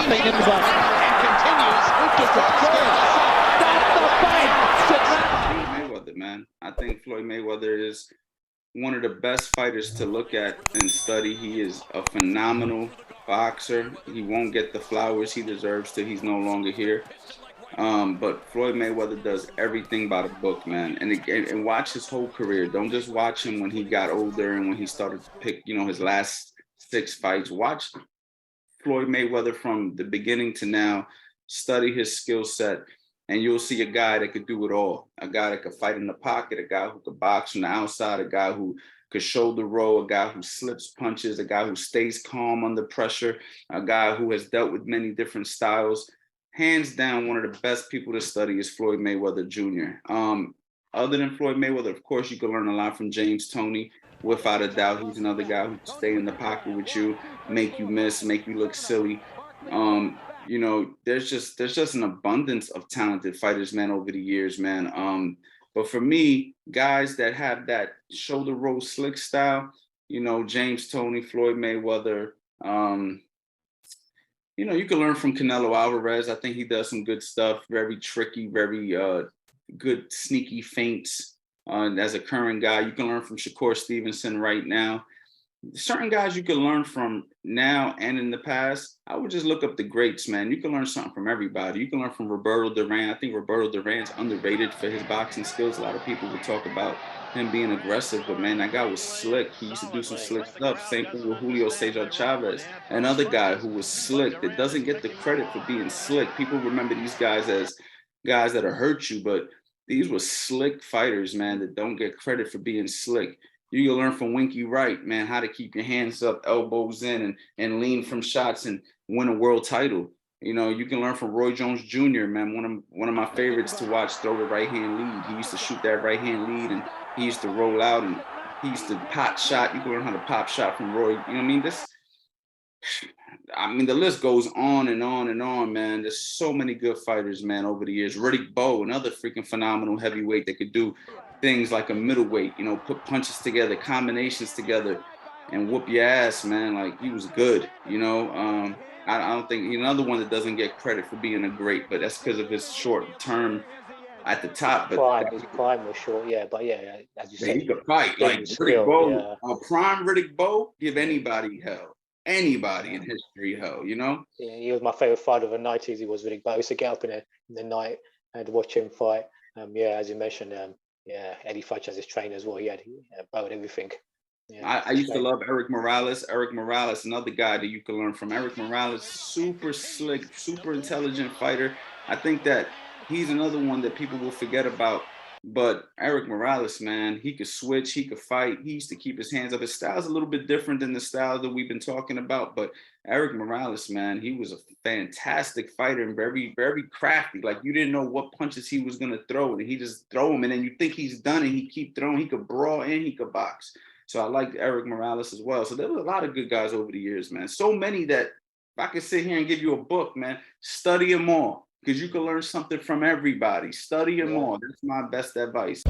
feet in the box. And continues. That's the fight. Mayweather, man. I think Floyd Mayweather is one of the best fighters to look at and study. He is a phenomenal boxer. He won't get the flowers he deserves till he's no longer here. But Floyd Mayweather does everything by the book, man. And watch his whole career. Don't just watch him when he got older and when he started to pick, his last 6 fights. Watch Floyd Mayweather from the beginning to now. Study his skill set, and you'll see a guy that could do it all. A guy that could fight in the pocket, a guy who could box from the outside, a guy who could shoulder roll, a guy who slips punches, a guy who stays calm under pressure, a guy who has dealt with many different styles. Hands down, one of the best people to study is Floyd Mayweather Jr. Other than Floyd Mayweather, of course, you can learn a lot from Toney. Without a doubt, he's another guy who can stay in the pocket with you, make you miss, make you look silly. There's just an abundance of talented fighters, man, over the years, man. But for me, guys that have that shoulder roll slick style, Toney, Floyd Mayweather. You can learn from Canelo Alvarez. I think he does some good stuff. Very tricky, very good sneaky feints. As a current guy, you can learn from Shakur Stevenson right now. Certain guys you can learn from now and in the past. I would just look up the greats, man. You can learn something from everybody. You can learn from Roberto Duran. I think Roberto Duran's underrated for his boxing skills. A lot of people would talk about him being aggressive, but man, that guy was slick. He used to do some slick stuff. Same thing with Julio Cesar Chavez, another guy who was slick that doesn't get the credit for being slick. People remember these guys as guys that'll hurt you, but these were slick fighters, man, that don't get credit for being slick. You can learn from Winky Wright, man, how to keep your hands up, elbows in, and lean from shots and win a world title. You can learn from Roy Jones Jr., man, one of my favorites to watch throw the right hand lead. He used to shoot that right hand lead, and he used to roll out, and he used to pop shot. You can learn how to pop shot from Roy. You know what I mean? The list goes on and on and on, man. There's so many good fighters, man, over the years. Riddick Bowe, another freaking phenomenal heavyweight that could do things like a middleweight, put punches together, combinations together, and whoop your ass, man. Like, he was good, I don't think another one that doesn't get credit for being a great, but that's because of his short term at the top. But his prime was short, yeah. But yeah, as you said, he could fight like Riddick Bowe. Yeah. Prime Riddick Bowe, give anybody hell. Anybody in history hell, Yeah, he was my favorite fighter of the 90s. He was Riddick Bowe. I used to get up in the night and watch him fight. As you mentioned, Eddie Futch as his trainer as well. He had Bowe and everything. Yeah, I used to love Erik Morales. Erik Morales, another guy that you can learn from. Erik Morales, super slick, super intelligent fighter. I think that he's another one that people will forget about. But Erik Morales, man, he could switch, he could fight. He used to keep his hands up. His style's a little bit different than the style that we've been talking about. But Erik Morales, man, he was a fantastic fighter and very, very crafty. Like, you didn't know what punches he was going to throw, and he just throw them. And then you think he's done, and he keep throwing. He could brawl and he could box. So I liked Erik Morales as well. So there was a lot of good guys over the years, man. So many that if I could sit here and give you a book, man, study them all, because you can learn something from everybody. Study them all. That's my best advice.